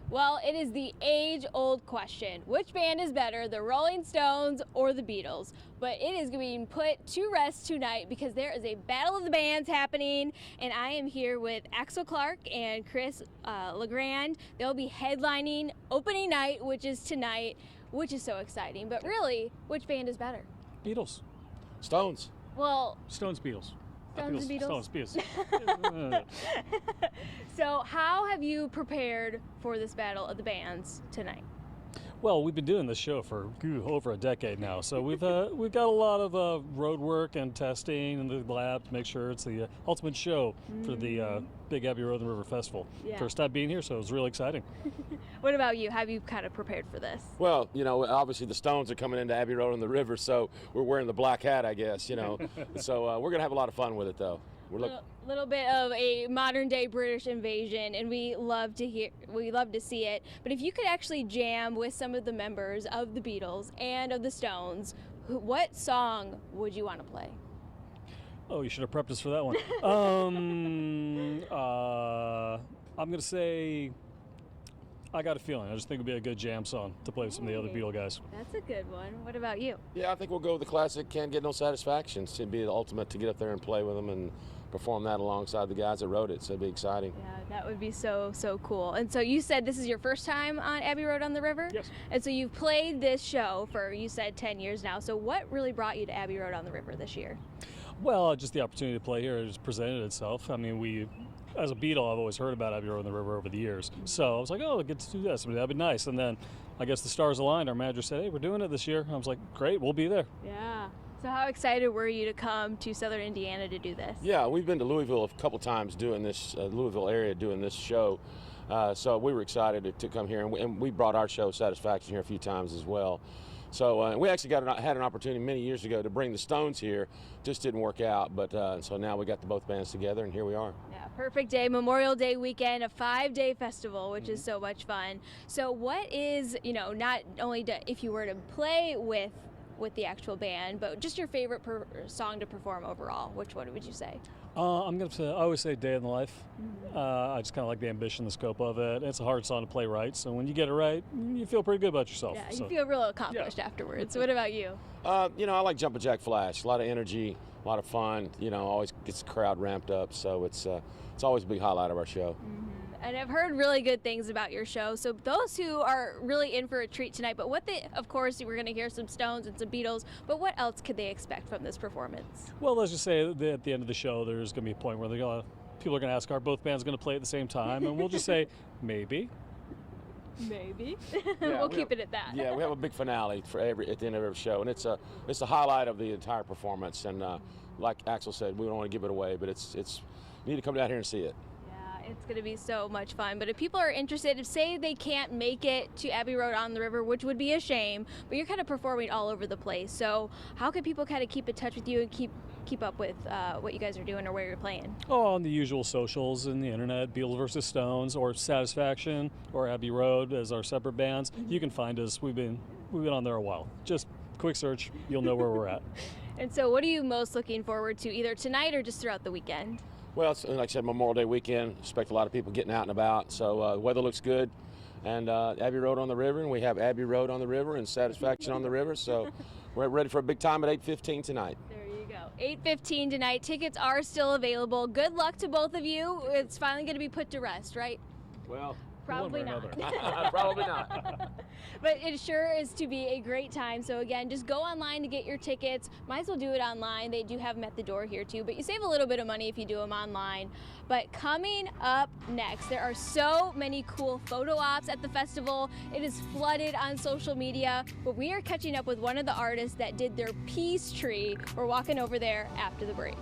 Well, it is the age-old question. Which band is better, the Rolling Stones or the Beatles? But it is being put to rest tonight because there is a battle of the bands happening, and I am here with Axel Clark and Chris LeGrand. They'll be headlining opening night, which is tonight, which is so exciting. But really, which band is better? Beatles. Stones. Well, Stones, Beatles. Stones and Beatles? Stones, Beatles. So how have you prepared for this battle of the bands tonight? Well, we've been doing this show for over a decade now, so we've got a lot of road work and testing in the lab to make sure it's the ultimate show for the Big Abbey Road and River Festival. Yeah. First time being here, so it was really exciting. What about you? Have you kind of prepared for this? Well, obviously the Stones are coming into Abbey Road on the river, so we're wearing the black hat, I guess, So we're going to have a lot of fun with it, though. A little bit of a modern day British invasion, and we love to see it. But if you could actually jam with some of the members of the Beatles and of the Stones, what song would you want to play? Oh, you should have prepped us for that one. I'm going to say I Got a Feeling. I just think it would be a good jam song to play with some of the other Beatle guys. That's a good one. What about you? Yeah, I think we'll go with the classic Can't Get No Satisfaction. It'd be the ultimate to get up there and play with them and perform that alongside the guys that wrote it, so it'd be exciting. Yeah, that would be so cool. And so you said this is your first time on Abbey Road on the River? Yes. And so you've played this show for, you said, 10 years now. So what really brought you to Abbey Road on the River this year? Well, just the opportunity to play here just presented itself. I mean, as a Beatle, I've always heard about Abbey Road on the River over the years. So I was like, oh, I get to do this. I mean, that'd be nice. And then I guess the stars aligned. Our manager said, hey, we're doing it this year. I was like, great, we'll be there. Yeah. So how excited were you to come to Southern Indiana to do this? Yeah, we've been to Louisville a couple times doing this, Louisville area doing this show. So we were excited to come here, and we brought our show Satisfaction here a few times as well. So we actually had an opportunity many years ago to bring the Stones here. Just didn't work out, but so now we got both bands together, and here we are. Yeah, perfect day, Memorial Day weekend, a 5-day festival, which is so much fun. So what is, not only if you were to play with the actual band, but just your favorite song to perform overall, which one would you say? I'm going to say, I always say Day in the Life. I just kind of like the ambition, the scope of it. It's a hard song to play right, so when you get it right, you feel pretty good about yourself. Yeah, you feel real accomplished afterwards. What about you? I like Jumpin' Jack Flash. A lot of energy, a lot of fun. Always gets the crowd ramped up, so it's always a big highlight of our show. And I've heard really good things about your show. So those who are really in for a treat tonight, but of course, we're going to hear some Stones and some Beatles, but what else could they expect from this performance? Well, let's just say that at the end of the show, there's going to be a point where people are going to ask, are both bands going to play at the same time? And we'll just say, maybe. Maybe. We'll keep it at that. Yeah, we have a big finale at the end of every show, and it's a highlight of the entire performance. And like Axel said, we don't want to give it away, but you need to come down here and see it. It's going to be so much fun. But if people are interested, if say they can't make it to Abbey Road on the River, which would be a shame, but you're kind of performing all over the place. So how can people kind of keep in touch with you and keep up with what you guys are doing or where you're playing? Oh, on the usual socials and the internet, Beatles versus Stones or Satisfaction or Abbey Road as our separate bands. You can find us. We've been on there a while. Just quick search, you'll know where we're at. And so what are you most looking forward to, either tonight or just throughout the weekend? Well, it's, like I said, Memorial Day weekend. Expect a lot of people getting out and about. So the weather looks good. And Abbey Road on the River, and we have Abbey Road on the River and Satisfaction on the River. So we're ready for a big time at 8:15 tonight. There you go. 8:15 tonight. Tickets are still available. Good luck to both of you. It's finally going to be put to rest, right? Well, probably not. Probably not. But it sure is to be a great time. So again, just go online to get your tickets. Might as well do it online. They do have them at the door here too, but you save a little bit of money if you do them online. But coming up next, there are so many cool photo ops at the festival. It is flooded on social media, but we are catching up with one of the artists that did their peace tree. We're walking over there after the break.